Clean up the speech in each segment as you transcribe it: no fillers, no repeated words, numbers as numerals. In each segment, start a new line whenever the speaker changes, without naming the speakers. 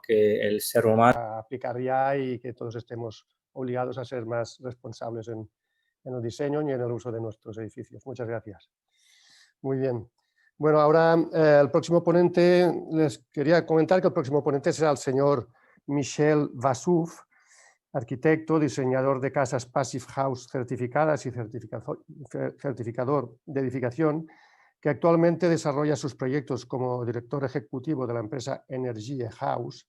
que el ser humano
a aplicar ya y que todos estemos obligados a ser más responsables en el diseño y en el uso de nuestros edificios. Muchas gracias. Muy bien. Bueno, ahora el próximo ponente, les quería comentar que el próximo ponente será el señor Michel Vassouf, arquitecto, diseñador de casas Passive House certificadas y certificador de edificación, que actualmente desarrolla sus proyectos como director ejecutivo de la empresa Energie House.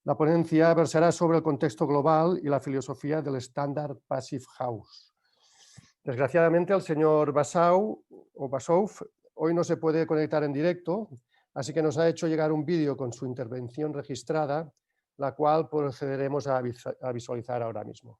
La ponencia versará sobre el contexto global y la filosofía del estándar Passive House. Desgraciadamente, el señor Vassouf hoy no se puede conectar en directo, así que nos ha hecho llegar un vídeo con su intervención registrada, la cual procederemos a visualizar ahora mismo.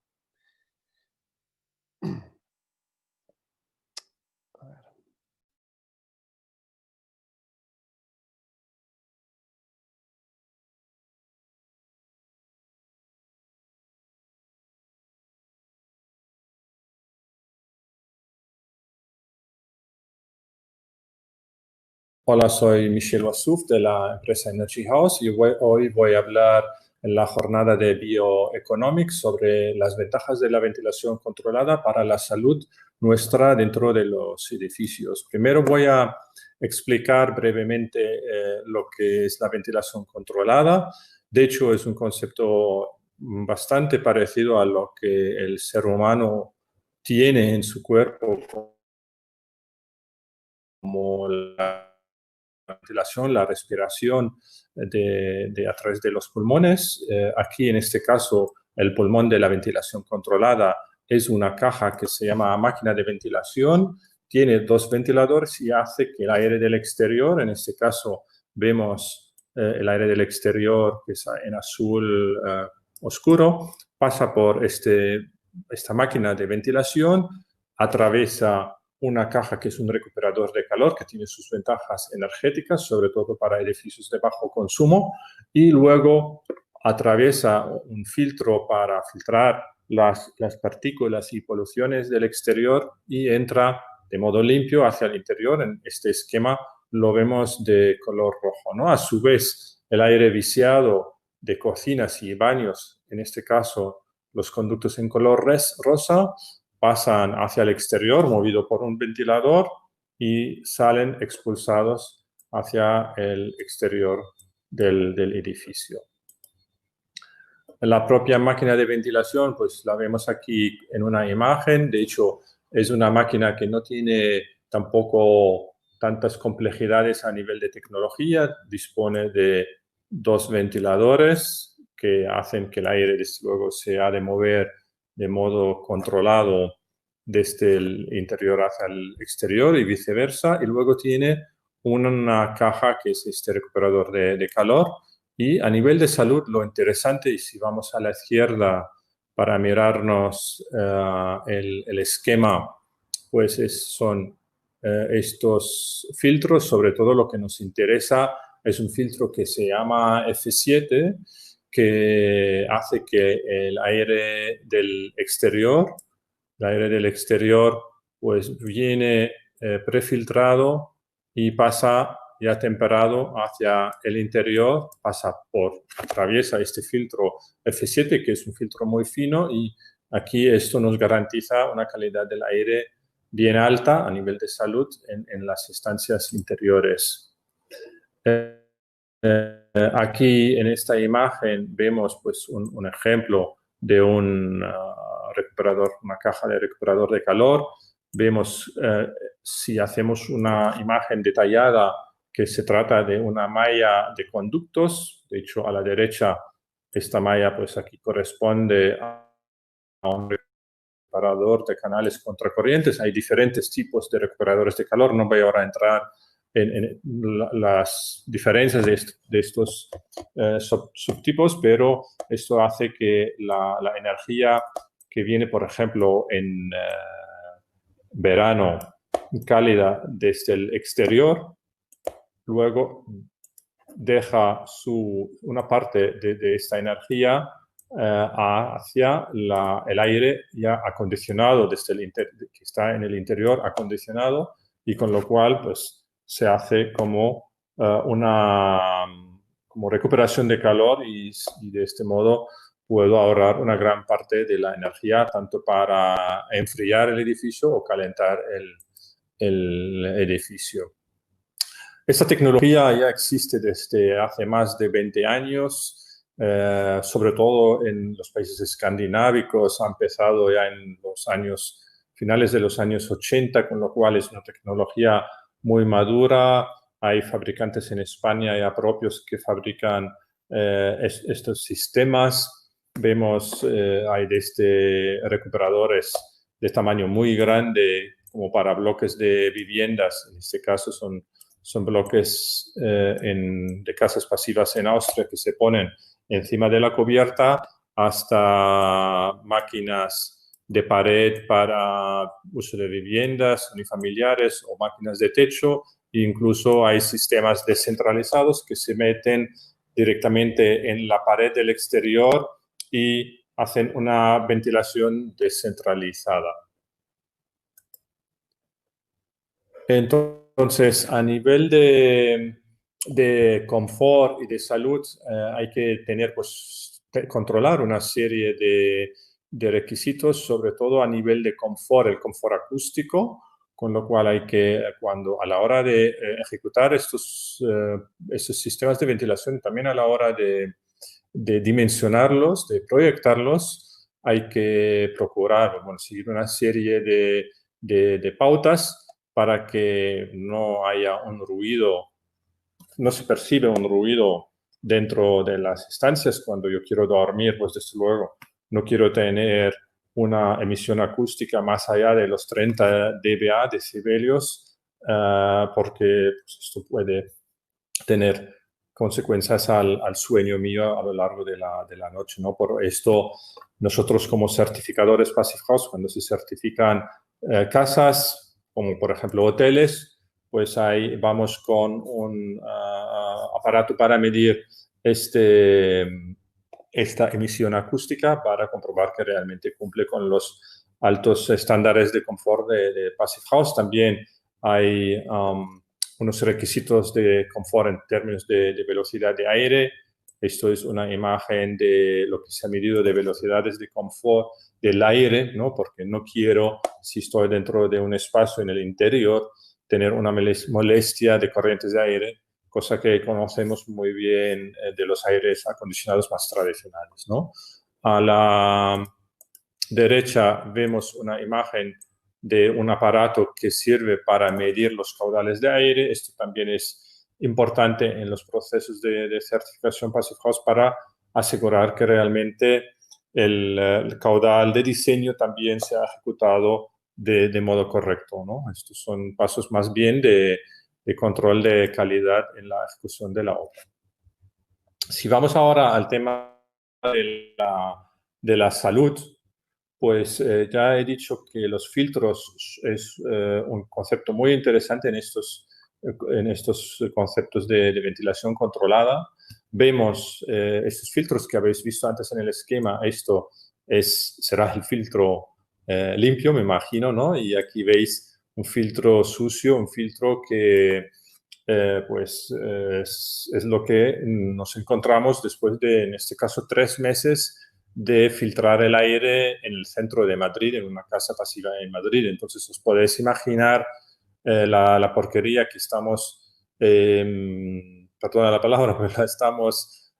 Hola, soy Michel Vassouf de la empresa Energie House y hoy voy a hablar en la jornada de Bioeconomics sobre las ventajas de la ventilación controlada para la salud nuestra dentro de los edificios. Primero voy a explicar brevemente lo que es la ventilación controlada. De hecho, es un concepto bastante parecido a lo que el ser humano tiene en su cuerpo, como la ventilación, la respiración a través de los pulmones. Aquí, en este caso, el pulmón de la ventilación controlada es una caja que se llama máquina de ventilación. Tiene dos ventiladores y hace que el aire del exterior, en este caso vemos el aire del exterior que es en azul oscuro, pasa por esta máquina de ventilación, atraviesa una caja que es un recuperador de calor que tiene sus ventajas energéticas, sobre todo para edificios de bajo consumo, y luego atraviesa un filtro para filtrar las partículas y poluciones del exterior y entra de modo limpio hacia el interior. En este esquema lo vemos de color rojo, ¿no? A su vez, el aire viciado de cocinas y baños, en este caso los conductos en color rosa, pasan hacia el exterior, movido por un ventilador, y salen expulsados hacia el exterior del edificio. La propia máquina de ventilación, pues la vemos aquí en una imagen. De hecho, es una máquina que no tiene tampoco tantas complejidades a nivel de tecnología. Dispone de dos ventiladores que hacen que el aire, desde luego, se ha de mover de modo controlado desde el interior hacia el exterior y viceversa. Y luego tiene una caja que es este recuperador de calor. Y a nivel de salud, lo interesante, y si vamos a la izquierda para mirarnos el esquema, pues son estos filtros. Sobre todo lo que nos interesa es un filtro que se llama F7, que hace que el aire del exterior pues viene prefiltrado y pasa ya temperado hacia el interior, atraviesa este filtro F7, que es un filtro muy fino, y aquí esto nos garantiza una calidad del aire bien alta a nivel de salud en las estancias interiores. Aquí en esta imagen vemos pues un ejemplo de una caja de recuperador de calor. Vemos, si hacemos una imagen detallada, que se trata de una malla de conductos. De hecho, a la derecha, esta malla pues aquí corresponde a un recuperador de canales contracorrientes. Hay diferentes tipos de recuperadores de calor. No voy ahora a entrar en las diferencias de estos subtipos, pero esto hace que la energía que viene, por ejemplo, en verano cálida desde el exterior, luego deja una parte de esta energía hacia el aire ya acondicionado, que está en el interior acondicionado, y con lo cual pues se hace como como recuperación de calor y de este modo puedo ahorrar una gran parte de la energía, tanto para enfriar el edificio o calentar el edificio. Esta tecnología ya existe desde hace más de 20 años, sobre todo en los países escandinavos. Ha empezado ya en los finales de los años 80, con lo cual es una tecnología muy madura. Hay fabricantes en España ya propios que fabrican estos sistemas. Vemos, hay desde recuperadores de tamaño muy grande, como para bloques de viviendas. En este caso son bloques de casas pasivas en Austria que se ponen encima de la cubierta, hasta máquinas de pared para uso de viviendas unifamiliares o máquinas de techo. E incluso hay sistemas descentralizados que se meten directamente en la pared del exterior y hacen una ventilación descentralizada. Entonces, a nivel de confort y de salud, hay que controlar una serie de requisitos, sobre todo a nivel de confort, el confort acústico, con lo cual hay que, a la hora de ejecutar estos sistemas de ventilación, también a la hora de dimensionarlos, de proyectarlos, hay que procurar, seguir una serie de pautas para que no haya un ruido, no se percibe un ruido dentro de las estancias. Cuando yo quiero dormir, pues desde luego no quiero tener una emisión acústica más allá de los 30 dBA, decibelios, porque esto puede tener consecuencias al sueño mío a lo largo de la noche, ¿no? Por esto, nosotros como certificadores Passive House, cuando se certifican casas, como por ejemplo hoteles, pues ahí vamos con un aparato para medir esta emisión acústica para comprobar que realmente cumple con los altos estándares de confort de Passive House. También hay unos requisitos de confort en términos de velocidad de aire. Esto es una imagen de lo que se ha medido de velocidades de confort del aire, ¿no? Porque no quiero, si estoy dentro de un espacio en el interior, tener una molestia de corrientes de aire, cosa que conocemos muy bien de los aires acondicionados más tradicionales, ¿no? A la derecha vemos una imagen de un aparato que sirve para medir los caudales de aire. Esto también es importante en los procesos de certificación Passive House para asegurar que realmente el caudal de diseño también se ha ejecutado de modo correcto, ¿no? Estos son pasos más bien de control de calidad en la ejecución de la obra. Si vamos ahora al tema de la salud, pues ya he dicho que los filtros es un concepto muy interesante en estos conceptos de ventilación controlada. Vemos estos filtros que habéis visto antes en el esquema. Esto será el filtro limpio, me imagino, ¿no? Y aquí veis un filtro sucio, un filtro que es lo que nos encontramos después de, en este caso, 3 meses de filtrar el aire en el centro de Madrid, en una casa pasiva en Madrid. Entonces, os podéis imaginar la porquería que estamos, perdona la palabra, pero la estamos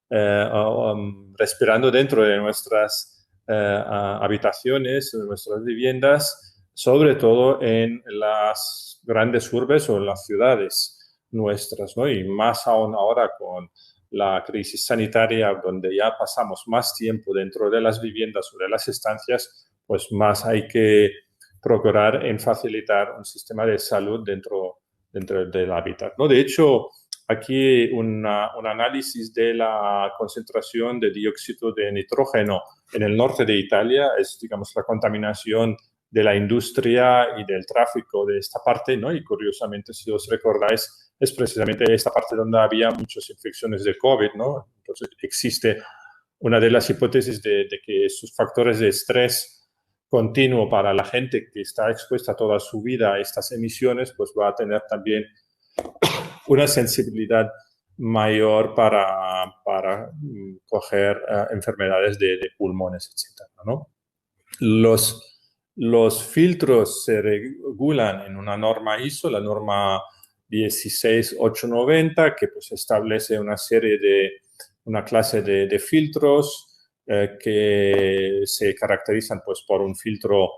respirando dentro de nuestras habitaciones, de nuestras viviendas, sobre todo en las grandes urbes o en las ciudades nuestras, ¿no? Y más aún ahora con la crisis sanitaria, donde ya pasamos más tiempo dentro de las viviendas o de las estancias, pues más hay que procurar en facilitar un sistema de salud dentro del hábitat, ¿no? De hecho, aquí un análisis de la concentración de dióxido de nitrógeno en el norte de Italia es, digamos, la contaminación de la industria y del tráfico de esta parte, ¿no? Y curiosamente, si os recordáis, es precisamente esta parte donde había muchas infecciones de COVID, ¿no? Entonces, existe una de las hipótesis de que esos factores de estrés continuo para la gente que está expuesta toda su vida a estas emisiones, pues va a tener también una sensibilidad mayor para coger enfermedades de pulmones, etc., ¿no? Los filtros se regulan en una norma ISO, la norma 16890, que pues establece una clase de filtros que se caracterizan pues por un filtro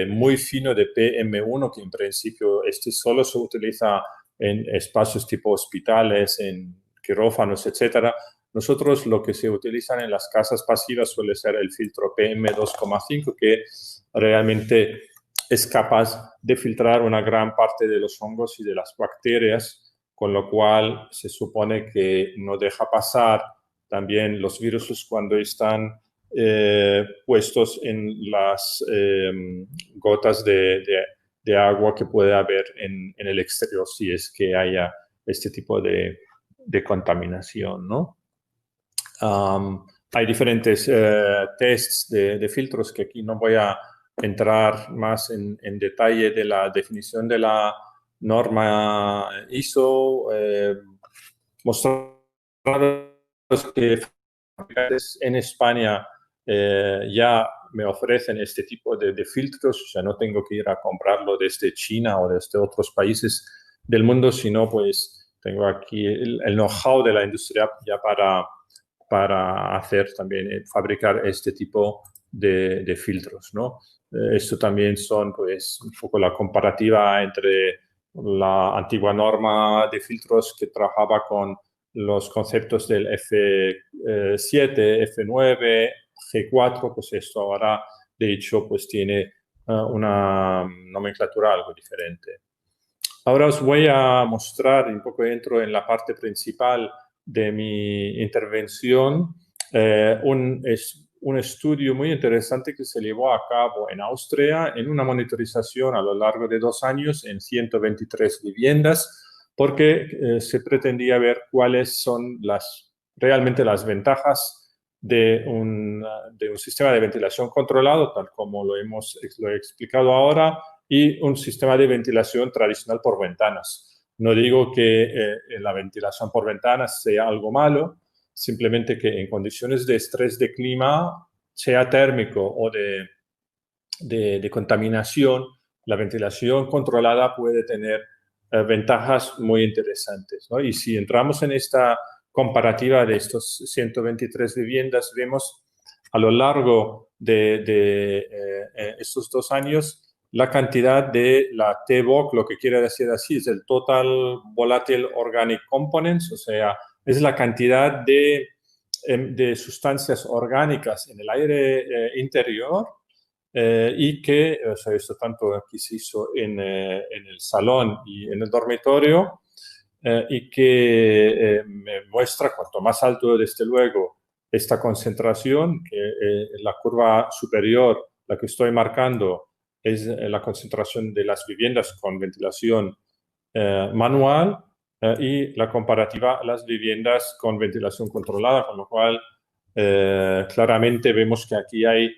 muy fino de PM1, que en principio solo se utiliza en espacios tipo hospitales, en quirófanos, etcétera. Nosotros lo que se utilizan en las casas pasivas suele ser el filtro PM2,5, que realmente es capaz de filtrar una gran parte de los hongos y de las bacterias, con lo cual se supone que no deja pasar también los virus cuando están puestos en las gotas de agua que puede haber en el exterior si es que haya este tipo de contaminación, ¿no? Hay diferentes tests de filtros que aquí no voy a entrar más en detalle de la definición de la norma ISO, mostraros que en España ya me ofrecen este tipo de filtros, o sea, no tengo que ir a comprarlo desde China o desde otros países del mundo, sino pues tengo aquí el know-how de la industria ya para hacer también, fabricar este tipo de filtros, ¿no? Esto también son, pues, un poco la comparativa entre la antigua norma de filtros que trabajaba con los conceptos del F7, F9, G4, pues esto ahora, de hecho, pues tiene una nomenclatura algo diferente. Ahora os voy a mostrar, un poco entro en la parte principal de mi intervención, un estudio muy interesante que se llevó a cabo en Austria en una monitorización a lo largo de 2 años en 123 viviendas, porque se pretendía ver cuáles son realmente las ventajas de un sistema de ventilación controlado, tal como lo he explicado ahora, y un sistema de ventilación tradicional por ventanas. No digo que la ventilación por ventanas sea algo malo, simplemente que en condiciones de estrés de clima, sea térmico o de contaminación, la ventilación controlada puede tener ventajas muy interesantes, ¿no? Y si entramos en esta comparativa de estos 123 viviendas, vemos a lo largo de estos 2 años la cantidad de la TVOC, lo que quiere decir así, es el Total Volatile Organic Components, o sea, es la cantidad de sustancias orgánicas en el aire interior y que, o sea, esto tanto aquí se hizo en el salón y en el dormitorio, y que me muestra cuanto más alto, desde luego, esta concentración, que la curva superior, la que estoy marcando, es la concentración de las viviendas con ventilación manual, y la comparativa a las viviendas con ventilación controlada, con lo cual claramente vemos que aquí hay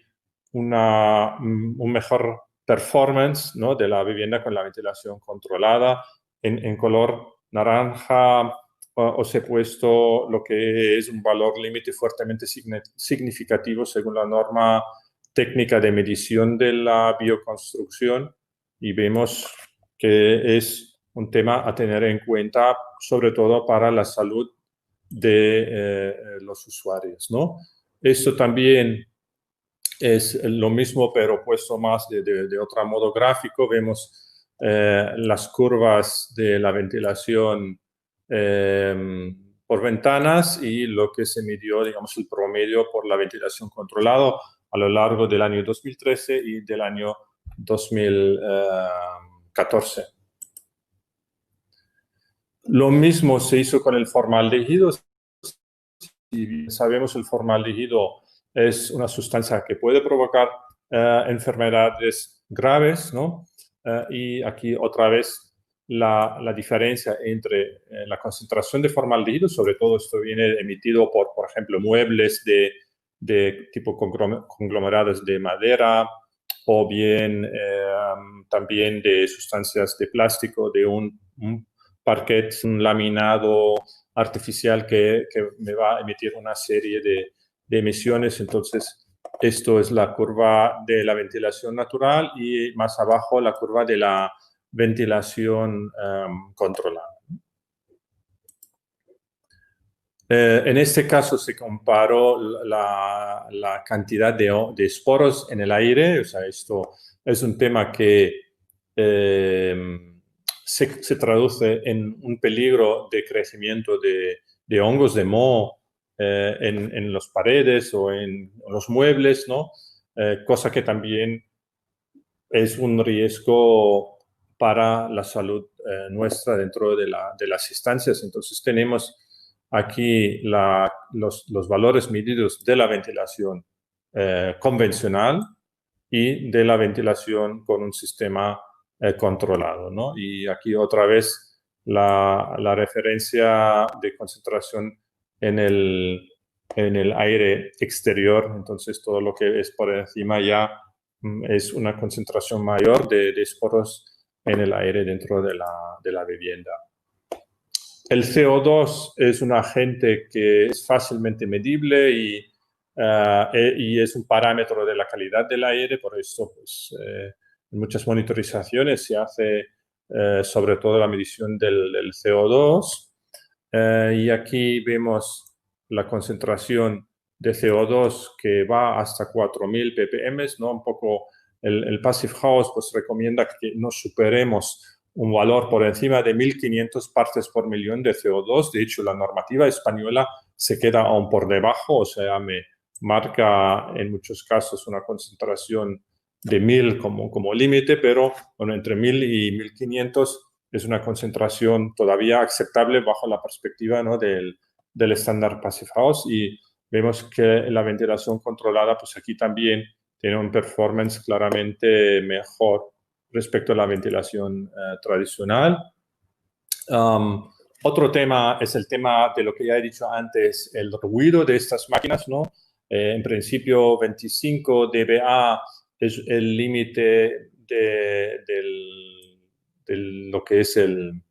un mejor performance, ¿no?, de la vivienda con la ventilación controlada. En color naranja os he puesto lo que es un valor límite fuertemente significativo según la norma técnica de medición de la bioconstrucción, y vemos que es un tema a tener en cuenta, sobre todo para la salud de los usuarios, ¿no? Esto también es lo mismo, pero puesto más de otro modo gráfico. Vemos las curvas de la ventilación por ventanas y lo que se midió, digamos, el promedio por la ventilación controlada a lo largo del año 2013 y del año 2014. Lo mismo se hizo con el formaldehído. Si sabemos, el formaldehído es una sustancia que puede provocar enfermedades graves, ¿no? Y aquí otra vez la diferencia entre la concentración de formaldehído, sobre todo esto viene emitido por ejemplo, muebles de tipo conglomerados de madera, o bien también de sustancias de plástico de un parquet, un laminado artificial que me va a emitir una serie de emisiones. Entonces, esto es la curva de la ventilación natural y más abajo la curva de la ventilación controlada. En este caso se comparó la cantidad de esporos en el aire. O sea, esto es un tema que se traduce en un peligro de crecimiento de hongos de moho en las paredes o en los muebles, ¿no? Cosa que también es un riesgo para la salud nuestra dentro de las instancias. Entonces tenemos aquí los valores medidos de la ventilación convencional y de la ventilación con un sistema controlado, ¿no? Y aquí otra vez la referencia de concentración en el aire exterior. Entonces todo lo que es por encima ya es una concentración mayor de esporos en el aire dentro de la vivienda. El CO2 es un agente que es fácilmente medible y es un parámetro de la calidad del aire. Por eso, pues, en muchas monitorizaciones se hace sobre todo la medición del CO2. Y aquí vemos la concentración de CO2 que va hasta 4.000 ppm, ¿no? Un poco el Passive House pues recomienda que no superemos un valor por encima de 1.500 partes por millón de CO2. De hecho, la normativa española se queda aún por debajo, o sea, me marca en muchos casos una concentración de 1.000 como límite, pero bueno, entre 1.000 y 1.500 es una concentración todavía aceptable bajo la perspectiva, ¿no? del estándar Passive House. Y vemos que la ventilación controlada, pues aquí también tiene un performance claramente mejor respecto a la ventilación tradicional. Otro tema es el tema de lo que ya he dicho antes, el ruido de estas máquinas, ¿no? En principio, 25 dBA es el límite de lo que es el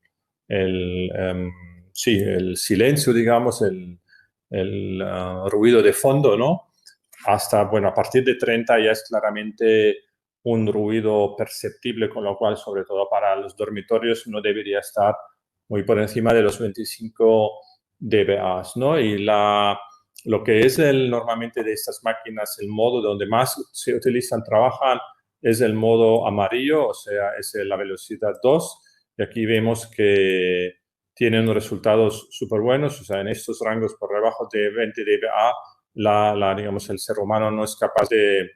silencio, digamos, el ruido de fondo, ¿no? Hasta, bueno, a partir de 30 ya es claramente un ruido perceptible, con lo cual, sobre todo para los dormitorios, no debería estar muy por encima de los 25 dBA, ¿no? Y lo que es normalmente de estas máquinas, el modo donde más se utilizan, trabajan, es el modo amarillo, o sea, es la velocidad 2. Y aquí vemos que tienen resultados súper buenos, o sea, en estos rangos por debajo de 20 dBA, digamos, el ser humano no es capaz de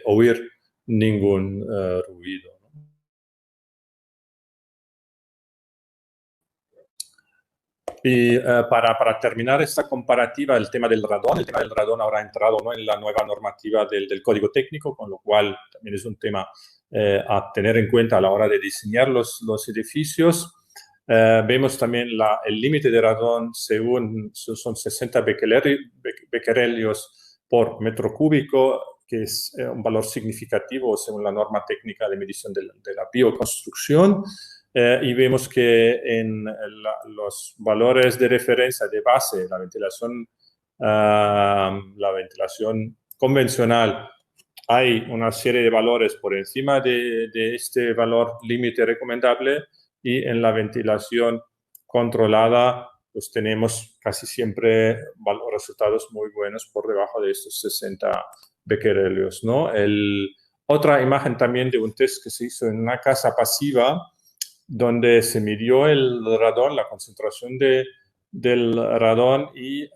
oír ningún ruido. Y para terminar esta comparativa, el tema del radón ahora ha entrado, ¿no? en la nueva normativa del Código Técnico, con lo cual también es un tema a tener en cuenta a la hora de diseñar los edificios. Vemos también el límite de radón según son 60 becquerelios por metro cúbico, que es un valor significativo según la norma técnica de medición de la bioconstrucción. Y vemos que en los valores de referencia de base, la ventilación convencional, hay una serie de valores por encima de este valor límite recomendable, y en la ventilación controlada pues tenemos casi siempre resultados muy buenos por debajo de estos 60 becquerelios, ¿no? Otra imagen también de un test que se hizo en una casa pasiva, donde se midió el radón, la concentración del radón, y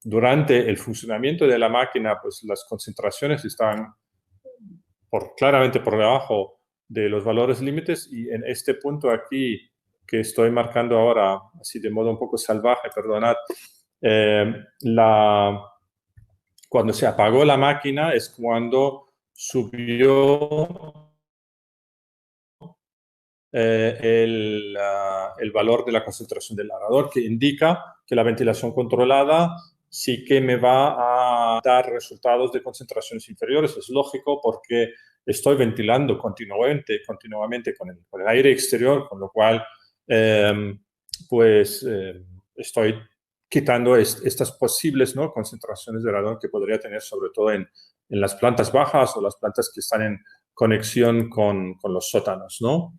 durante el funcionamiento de la máquina, pues las concentraciones estaban claramente por debajo de los valores límites, y en este punto aquí que estoy marcando ahora, así de modo un poco salvaje, perdonad, cuando se apagó la máquina es cuando subió el valor de la concentración del radón, que indica que la ventilación controlada sí que me va a dar resultados de concentraciones inferiores. Es lógico porque estoy ventilando continuamente con el aire exterior, con lo cual estoy quitando estas posibles, ¿no?, concentraciones de radón que podría tener sobre todo en las plantas bajas o las plantas que están en conexión con los sótanos, ¿no?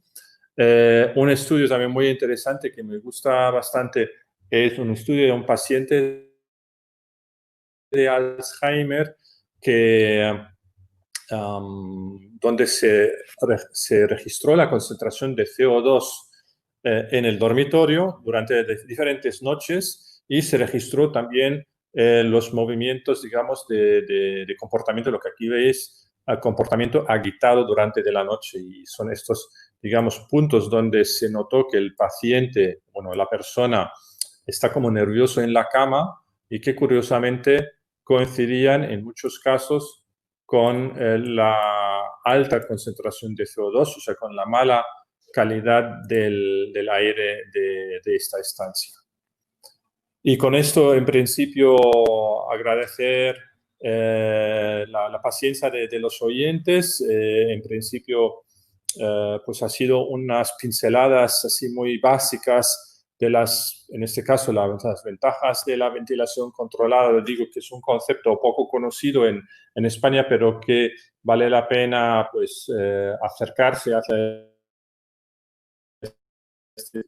Un estudio también muy interesante que me gusta bastante es un estudio de un paciente de Alzheimer donde se registró la concentración de CO2 en el dormitorio durante diferentes noches y se registró también los movimientos, digamos, de comportamiento, lo que aquí veis, comportamiento agitado durante de la noche. Y son estos, digamos, puntos donde se notó que el paciente, bueno, la persona está como nervioso en la cama y que curiosamente coincidían en muchos casos con la alta concentración de CO2, o sea, con la mala calidad del aire de esta estancia. Y con esto, en principio, agradecer la paciencia de los oyentes. En principio, pues ha sido unas pinceladas así muy básicas de en este caso, las ventajas de la ventilación controlada. Digo que es un concepto poco conocido en España, pero que vale la pena, pues, acercarse a este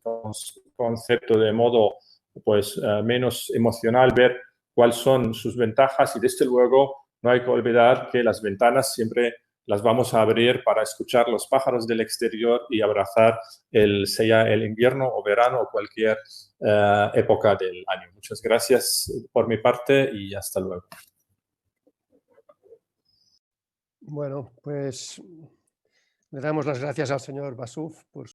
concepto de modo, pues, menos emocional, ver cuáles son sus ventajas y desde luego no hay que olvidar que las ventanas siempre las vamos a abrir para escuchar los pájaros del exterior y abrazar sea el invierno o verano o cualquier época del año. Muchas gracias por mi parte y hasta luego.
Bueno, pues le damos las gracias al señor Bassouf por